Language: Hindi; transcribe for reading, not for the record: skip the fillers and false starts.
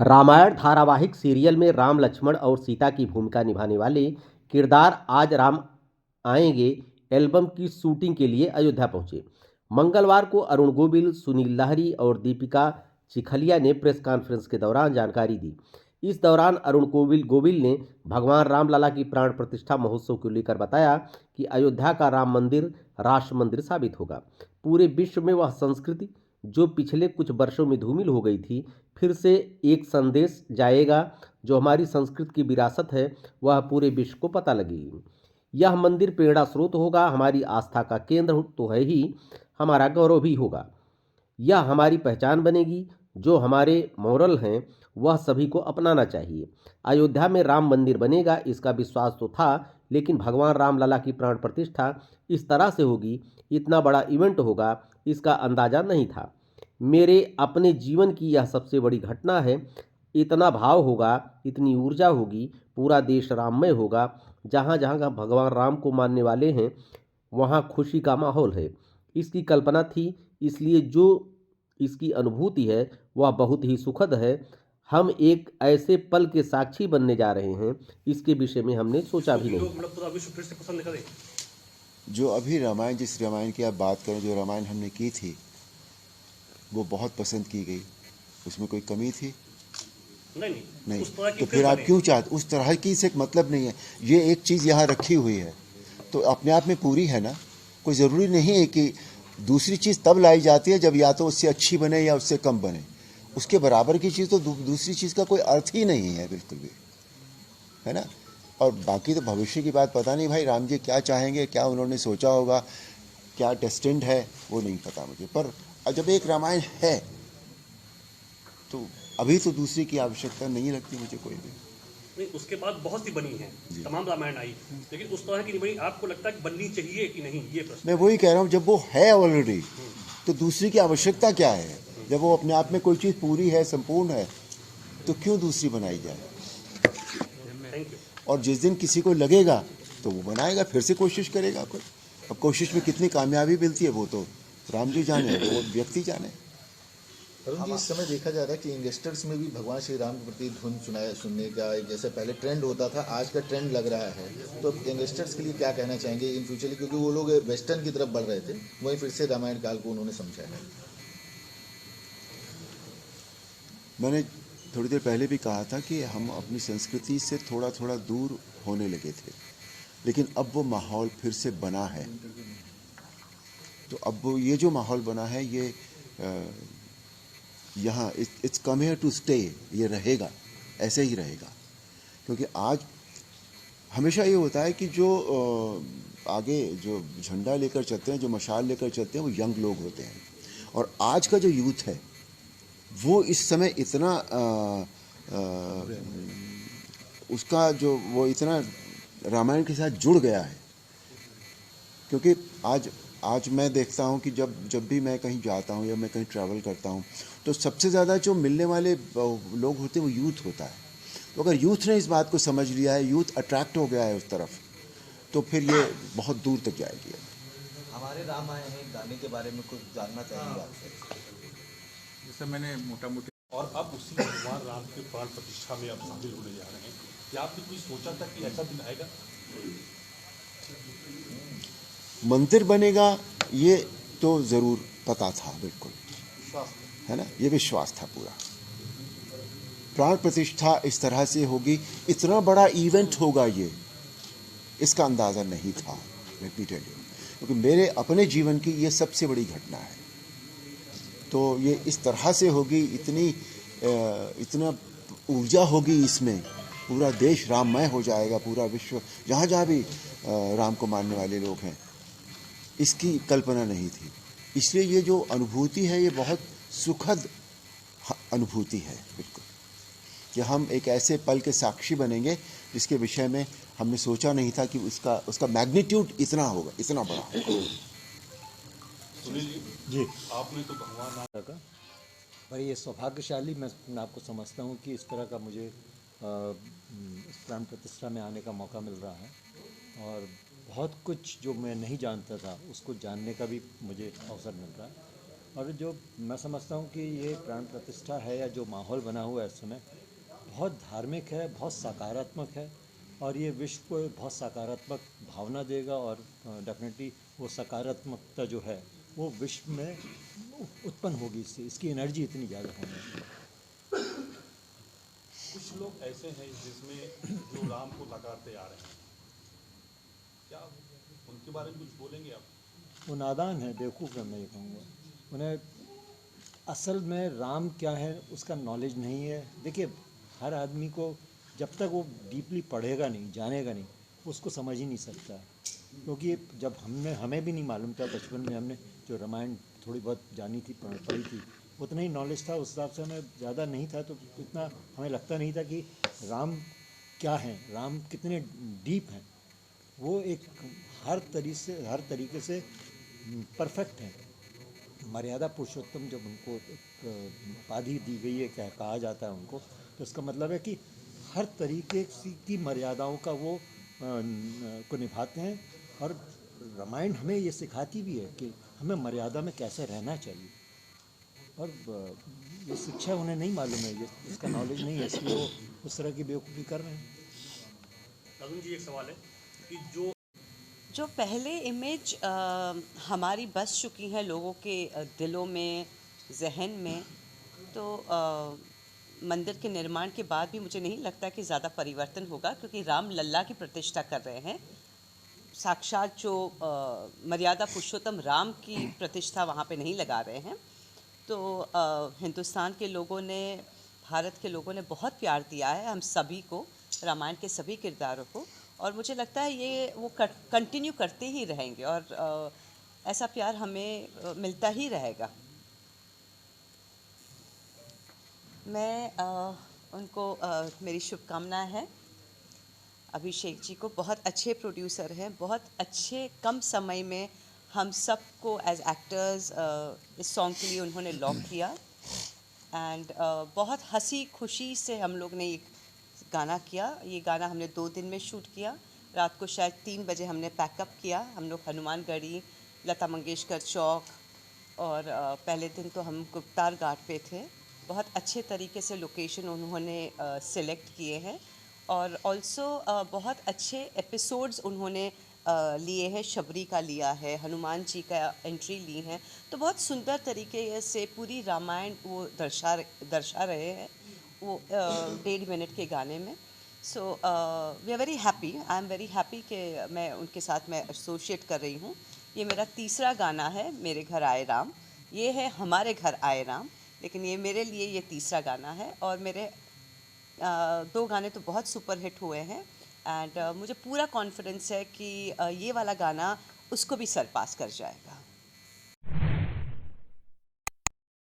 रामायण धारावाहिक सीरियल में राम लक्ष्मण और सीता की भूमिका निभाने वाले किरदार आज राम आएंगे एल्बम की शूटिंग के लिए अयोध्या पहुंचे। मंगलवार को अरुण गोविल, सुनील लहरी और दीपिका चिखलिया ने प्रेस कॉन्फ्रेंस के दौरान जानकारी दी। इस दौरान अरुण गोविल गोविल ने भगवान रामलला की प्राण प्रतिष्ठा महोत्सव को लेकर बताया कि अयोध्या का राम मंदिर राष्ट्र मंदिर साबित होगा। पूरे विश्व में वह संस्कृति जो पिछले कुछ वर्षों में धूमिल हो गई थी, फिर से एक संदेश जाएगा। जो हमारी संस्कृति की विरासत है वह पूरे विश्व को पता लगेगी। यह मंदिर प्रेरणा स्रोत होगा, हमारी आस्था का केंद्र तो है ही, हमारा गौरव भी होगा। यह हमारी पहचान बनेगी। जो हमारे मॉरल हैं वह सभी को अपनाना चाहिए। अयोध्या में राम मंदिर बनेगा इसका विश्वास तो था, लेकिन भगवान रामलला की प्राण प्रतिष्ठा इस तरह से होगी, इतना बड़ा इवेंट होगा, इसका अंदाजा नहीं था। मेरे अपने जीवन की यह सबसे बड़ी घटना है। इतना भाव होगा, इतनी ऊर्जा होगी, पूरा देश राममय होगा। जहाँ जहाँ भगवान राम को मानने वाले हैं वहाँ खुशी का माहौल है। इसकी कल्पना थी, इसलिए जो इसकी अनुभूति है वह बहुत ही सुखद है। हम एक ऐसे पल के साक्षी बनने जा रहे हैं, इसके विषय में हमने सोचा भी नहीं। मतलब पूरा विश्व फिर से पसंद करें। जो अभी रामायण, जिस रामायण की आप बात करें, जो रामायण हमने की थी वो बहुत पसंद की गई। उसमें कोई कमी थी? नहीं। उस तरह की तो फिर आप बने। क्यों चाहते? उस तरह की से मतलब नहीं है। ये एक चीज़ यहाँ रखी हुई है तो अपने आप में पूरी है ना। कोई ज़रूरी नहीं है कि दूसरी चीज़ तब लाई जाती है जब या तो उससे अच्छी बने या उससे कम बने। उसके बराबर की चीज़ तो दूसरी चीज़ का कोई अर्थ ही नहीं है, बिल्कुल भी, है ना। और बाकी तो भविष्य की बात पता नहीं भाई, राम जी क्या चाहेंगे, क्या उन्होंने सोचा होगा, क्या डेस्टिन्ड है वो नहीं पता मुझे। पर जब एक रामायण है तो अभी तो दूसरी की आवश्यकता नहीं लगती मुझे कोई भी। नहीं, उसके बाद बहुत सी बनी है, तमाम रामायण आई, लेकिन उस तरह की नहीं बनी। आपको लगता है कि बननी चाहिए कि नहीं, ये प्रश्न। मैं वही कह रहा हूँ, जब वो है ऑलरेडी तो दूसरी की आवश्यकता क्या है? जब वो अपने आप में कोई चीज़ पूरी है, संपूर्ण है, तो क्यों दूसरी बनाई जाए? Thank you. और जिस दिन किसी को लगेगा तो वो बनाएगा, फिर से कोशिश करेगा कोई। अब कोशिश में कितनी कामयाबी मिलती है वो तो राम जी जाने, वो व्यक्ति जाने। अरुण जी, इस समय देखा जा रहा है कि इन्वेस्टर्स में भी भगवान श्री राम के प्रति धुन सुनने का एक जैसे पहले ट्रेंड होता था, आज का ट्रेंड लग रहा है। तो इन्वेस्टर्स के लिए क्या कहना चाहेंगे इन फ्यूचर, क्योंकि वो लोग वेस्टर्न की तरफ बढ़ रहे थे, वहीं फिर से रामायण काल को उन्होंने समझा है। मैंने थोड़ी देर पहले भी कहा था कि हम अपनी संस्कृति से थोड़ा थोड़ा दूर होने लगे थे, लेकिन अब वो माहौल फिर से बना है। तो अब वो ये जो माहौल बना है ये यहाँ it's come here to stay, ये रहेगा, ऐसे ही रहेगा। क्योंकि आज हमेशा ये होता है कि जो आगे जो झंडा लेकर चलते हैं, जो मशाल लेकर चलते हैं, वो यंग लोग होते हैं। और आज का जो यूथ है वो इस समय इतना उसका जो वो इतना रामायण के साथ जुड़ गया है। क्योंकि आज मैं देखता हूँ कि जब भी मैं कहीं जाता हूँ या मैं कहीं ट्रैवल करता हूँ तो सबसे ज़्यादा जो मिलने वाले लोग होते हैं वो यूथ होता है। तो अगर यूथ ने इस बात को समझ लिया है, यूथ अट्रैक्ट हो गया है उस तरफ, तो फिर ये बहुत दूर तक जाएगी। हमारे राम आए हैं गाने के बारे में कुछ जानना चाहेंगे आपसे? जैसे मैंने मोटा मोटी और अब उसी भगवान राम के प्राण प्रतिष्ठा में आप शामिल होने जा रहे हैं, क्या आपने कोई सोचा था कि ऐसा दिन आएगा? मंदिर बनेगा ये तो ज़रूर पता था, बिल्कुल, है ना, ये विश्वास था पूरा। प्राण प्रतिष्ठा इस तरह से होगी, इतना बड़ा इवेंट होगा ये, इसका अंदाज़ा नहीं था, लेट मी टेल यू। क्योंकि मेरे अपने जीवन की ये सबसे बड़ी घटना है। तो ये इस तरह से होगी, इतना ऊर्जा होगी इसमें, पूरा देश राममय हो जाएगा, पूरा विश्व, जहाँ जहाँ भी राम को मानने वाले लोग हैं, इसकी कल्पना नहीं थी। इसलिए ये जो अनुभूति है ये बहुत सुखद अनुभूति है, बिल्कुल, कि हम एक ऐसे पल के साक्षी बनेंगे जिसके विषय में हमने सोचा नहीं था कि उसका मैग्नीट्यूड इतना होगा, इतना बड़ा होगा। सुनील जी, आपने तो भगवान राम का पर ये सौभाग्यशाली मैं आपको समझता हूँ कि इस तरह का मुझे इस प्राण प्रतिष्ठा में आने का मौका मिल रहा है। और बहुत कुछ जो मैं नहीं जानता था उसको जानने का भी मुझे अवसर मिल रहा है। और जो मैं समझता हूँ कि ये प्राण प्रतिष्ठा है या जो माहौल बना हुआ है इस समय बहुत धार्मिक है, बहुत सकारात्मक है और ये विश्व को एक बहुत सकारात्मक भावना देगा और डेफिनेटली वो सकारात्मकता जो है वो विश्व में उत्पन्न होगी, इससे इसकी एनर्जी इतनी ज़्यादा होगी। कुछ लोग ऐसे हैं जिसमें जो राम को नकारते आ रहे हैं, क्या उनके बारे में कुछ बोलेंगे आप? वो नादान है, बेवकूफ़ है, मैं ये कहूँगा। उन्हें असल में राम क्या है उसका नॉलेज नहीं है। देखिए, हर आदमी को जब तक वो डीपली पढ़ेगा नहीं, जानेगा नहीं, उसको समझ ही नहीं सकता। क्योंकि जब हमें भी नहीं मालूम था, बचपन में हमने जो रामायण थोड़ी बहुत जानी थी, पढ़ी थी, उतना ही नॉलेज था, उस हिसाब से हमें ज़्यादा नहीं था, तो इतना हमें लगता नहीं था कि राम क्या हैं, राम कितने डीप हैं। वो एक हर तरीके से परफेक्ट हैं। मर्यादा पुरुषोत्तम जब उनको उपाधि दी गई है, क्या कहा जाता है उनको, तो इसका मतलब है कि हर तरीके की मर्यादाओं का वो को निभाते हैं। और रामायण हमें ये सिखाती भी है कि हमें मर्यादा में कैसे रहना चाहिए। और ये शिक्षा उन्हें नहीं मालूम है, ये इसका नॉलेज नहीं है, इसलिए वो उस तरह की बेवकूफ़ी कर रहे हैं। अरुण जी, एक सवाल है कि जो पहले इमेज हमारी बस चुकी हैं लोगों के दिलों में, जहन में, तो मंदिर के निर्माण के बाद भी मुझे नहीं लगता कि ज़्यादा परिवर्तन होगा, क्योंकि राम लल्ला की प्रतिष्ठा कर रहे हैं। साक्षात जो मर्यादा पुरुषोत्तम राम की प्रतिष्ठा वहाँ पे नहीं लगा रहे हैं। तो हिंदुस्तान के लोगों ने, भारत के लोगों ने बहुत प्यार दिया है हम सभी को, रामायण के सभी किरदारों को, और मुझे लगता है ये वो कंटिन्यू करते ही रहेंगे और ऐसा प्यार हमें मिलता ही रहेगा। मैं उनको मेरी शुभकामनाएं हैं। अभिषेक जी को, बहुत अच्छे प्रोड्यूसर हैं, बहुत अच्छे कम समय में हम सबको एज एक्टर्स इस सॉन्ग के लिए उन्होंने लॉक किया एंड बहुत हंसी खुशी से हम लोग ने ये गाना किया। ये गाना हमने 2 दिन में शूट किया। रात को शायद 3 बजे हमने पैकअप किया। हम लोग हनुमानगढ़ी, लता मंगेशकर चौक, और पहले दिन तो हम गुप्तार घाट पे थे। बहुत अच्छे तरीके से लोकेशन उन्होंने सिलेक्ट किए हैं और ऑल्सो बहुत अच्छे एपिसोड्स उन्होंने लिए हैं। शबरी का लिया है, हनुमान जी का एंट्री ली है, तो बहुत सुंदर तरीके से पूरी रामायण वो दर्शा रहे हैं वो 1.5 मिनट के गाने में। So we are very happy, I am very happy कि मैं उनके साथ मैं एसोशिएट कर रही हूँ। ये मेरा तीसरा गाना है, मेरे घर आए राम। ये है हमारे घर आए राम, लेकिन ये मेरे लिए ये तीसरा गाना है। और मेरे 2 गाने तो बहुत सुपर हिट हुए हैं एंड मुझे पूरा कॉन्फिडेंस है कि ये वाला गाना उसको भी सरपास कर जाएगा।